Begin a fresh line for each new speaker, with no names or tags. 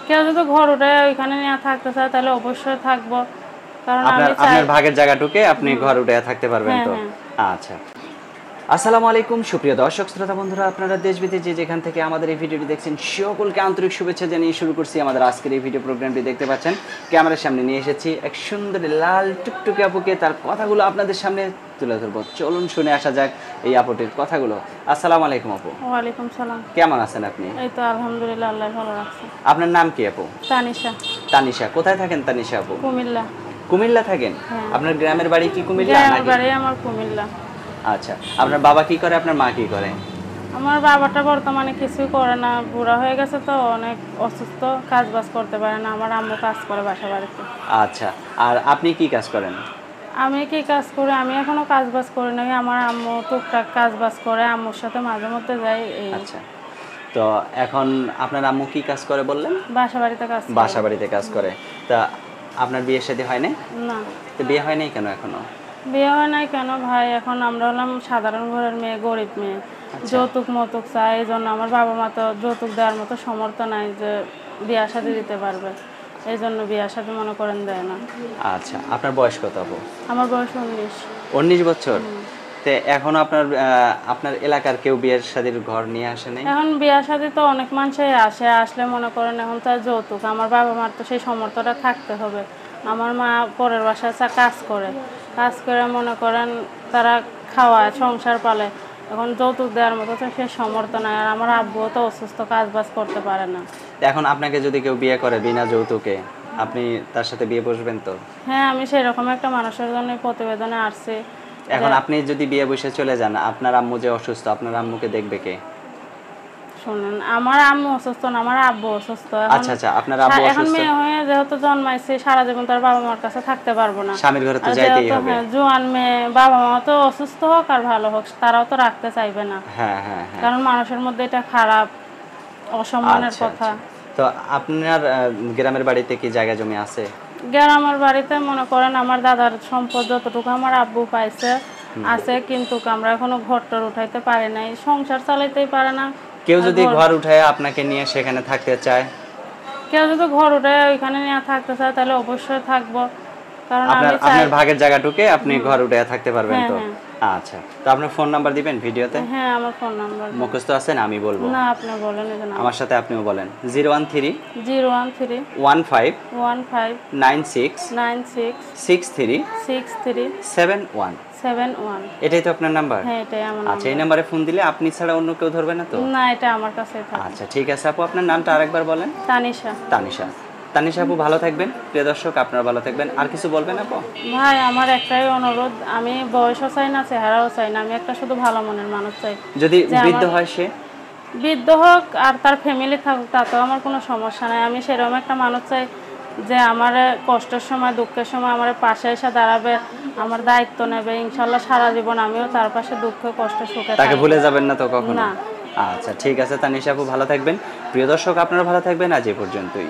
কেউ যদি ঘর উঠে ওইখানে নিয়ে থাকতে চায় তাহলে অবশ্যই থাকবো, কারণ আমি চাই
আপনার ভাগের জায়গাটুকে আপনি ঘর উঠে থাকতে পারবেন তো। আচ্ছা, আসসালামু আলাইকুম সুপ্রিয় দর্শক শ্রোতা বন্ধুরা, আপনারা দেশ বিদেশে যেখান থেকে আমাদের এই ভিডিওটি দেখছেন সকলকে আন্তরিক শুভেচ্ছা জানিয়ে শুরু করছি আমাদের আজকের এই ভিডিও প্রোগ্রামটি। দেখতে পাচ্ছেন ক্যামেরার সামনে নিয়ে এসেছি এক সুন্দর লাল টুকটুকে আপুকে, তার কথাগুলো আপনাদের সামনে তুলে ধরবো। চলুন শুনে আসা যাক এই আপুটির কথাগুলো। আসসালামু আলাইকুম আপু।
ওয়ালাইকুম সালাম।
কেমন আছেন আপনি?
এই তো আলহামদুলিল্লাহ, আল্লাহ ভালো রাখছে।
আপনার নাম কি আপু?
তানিশা।
তানিশা, কোথায় থাকেন তানিশা আপু?
কুমিল্লা।
কুমিল্লা থাকেন? আপনার গ্রামের বাড়ি কি কুমিল্লা?
গ্রামের বাড়ি আমার কুমিল্লা।
আচ্ছা, আপনার বাবা কি করে, আপনার মা কি করে?
আমার বাবাটা বর্তমানে কিছুই করে না, বুড়া হয়ে গেছে তো, অনেক অসুস্থ, কাজ বাজ করতে পারে না। আমার আম্মু কাজ করে বাসা বাড়িতে।
আচ্ছা, আর আপনি কি কাজ করেন?
আমি কি কাজ করি? আমি এখনো কাজ বাজ করি নাই। আমার আম্মু টুকটাক কাজ বাজ করে, আম্মুর সাথে মাঝে মধ্যে যাই।
আচ্ছা, তো এখন আপনার আম্মু কি কাজ করে বললেন?
বাসা বাড়িতে কাজ করে।
বাসা বাড়িতে কাজ করে। তা আপনার বিয়ে শাদী হয় নাই?
না।
তো বিয়ে হয় নাই কেন এখনো?
বিয়ে হয় নাই কেন ভাই, এখন আমরা হলাম সাধারণ ঘরের মেয়ে, গরিব মেয়ে। যৌতুক মতুক চাই, এই জন্য আমার বাবা মা তো যৌতুক দেওয়ার মতো সমর্থ নাই যে বিয়ে শাদী দিতে পারবে, এই জন্য বিয়ে শাদী মনে করেন দেয় না।
আচ্ছা, আপনার বয়স কত আপু?
আমার বয়স 19।
19 বছর? তো এখন আপনার এলাকার কেউ বিয়ের শাদীর ঘর নিয়ে আসে নাই?
এখন বিয়ে শাদী তো অনেক মানুষই আসলে মনে করেন এখন তো যৌতুক, আমার বাবা মার তো সেই সমর্থটা থাকতে হবে। আমার মা পরের বাসায় কাজ করে মনে করেন তারা খাওয়ায়, সংসার পালে। এখন যৌতুক দেওয়ার মতো তো সে সমর্থ নাই। আর আমার আব্বুও তো অসুস্থ, কাজ বাজ করতে পারে না।
এখন আপনাকে যদি কেউ বিয়ে করে বিনা যৌতুকে, আপনি তার সাথে বিয়ে বসবেন তো?
হ্যাঁ, আমি সেরকম একটা মানুষের জন্য প্রতিবেদনে আসছি।
এখন আপনি যদি বিয়ে বসে চলে যান, আপনার আম্মু যে অসুস্থ, আপনার আম্মুকে দেখবে কে?
শুনুন, আমার আম্মু অসুস্থ না, আমার আব্বু অসুস্থ।
আচ্ছা আচ্ছা, আপনার আব্বু অসুস্থ।
এখন মেয়ে হয়ে যেহেতু জন্মাইছে, সারা জীবন তার বাবা মার কাছে থাকতে পারবো না।
স্বামীর ঘরে তো যাইতেই হবে।
জোয়ান মেয়ে, বাবা মা তো অসুস্থ হোক আর ভালো হোক, তারাও তো রাখতে চাইবে না।
হ্যাঁ হ্যাঁ হ্যাঁ,
কারণ মানুষের মধ্যে এটা খারাপ, অসম্মানের কথা।
তো আপনার গ্রামের বাড়িতে কি জায়গা জমি আছে?
গ্রামের বাড়িতে মনে করেন আমার দাদার সম্পদ যতটুকু আমার আব্বু পাইছে আছে, কিন্তু আমরা এখনো ঘরটর উঠাইতে পারি নাই, সংসার চালাইতেই পারে না।
কেউ যদি ঘর উঠায় আপনাকে নিয়ে সেখানে থাকতে চায়?
কেউ যদি ঘর উঠে ওইখানে নিয়ে থাকতে চায় তাহলে অবশ্যই থাকবো, কারণ আমি চাই
আপনার ভাগের জায়গাটুকে আপনি ঘর উঠে থাকতে পারবেন তো।
হ্যাঁ।
আচ্ছা, তো আপনার ফোন নাম্বার দিবেন ভিডিওতে?
হ্যাঁ, আমার ফোন নাম্বার
মুখস্থ আছে না? আমি বলবো
না, আপনি বলেন।
আমার সাথে আপনিও বলেন। 013
013
15
15
96
96
63
63
71।
71।
এটাই তো আপনার নাম্বার?
হ্যাঁ, এটাই আমার নাম্বার।
আচ্ছা, এই নাম্বারে ফোন দিলে আপনি ছাড়া অন্য কেউ ধরবে না তো?
না, এটা আমার কাছেই থাকে।
আচ্ছা ঠিক আছে আপু, আপনার নামটা আরেকবার বলেন।
তানিশা।
তানিশা। তানিশা আপু, ভালো থাকবেন। প্রিয় দর্শক, আপনারা ভালো থাকবেন। আর কিছু বলবেন আপু?
ভাই, আমার একটাই অনুরোধ, আমি বয়সও চাই না, চেহারাও চাই না, আমি একটা শুধু ভালো মনের মানুষ চাই।
যদি বৃদ্ধ হয় সে?
বৃদ্ধ হোক আর তার ফ্যামিলি থাকুক, তাতেও আমার কোনো সমস্যা নাই। আমি সেরকম একটা মানুষ চাই যে আমার কষ্টের সময়, দুঃখের সময় আমার পাশে এসে দাঁড়াবে, আমার দায়িত্ব নেবে। ইনশাল্লাহ সারা জীবন আমিও তার পাশে দুঃখে কষ্টে সুখে
তাকে ভুলে যাবেন না তো কখনো?
না।
আচ্ছা ঠিক আছে তানিশা আপু, ভালো থাকবেন। প্রিয় দর্শক, আপনারা ভালো থাকবেন। আজ এই পর্যন্তই।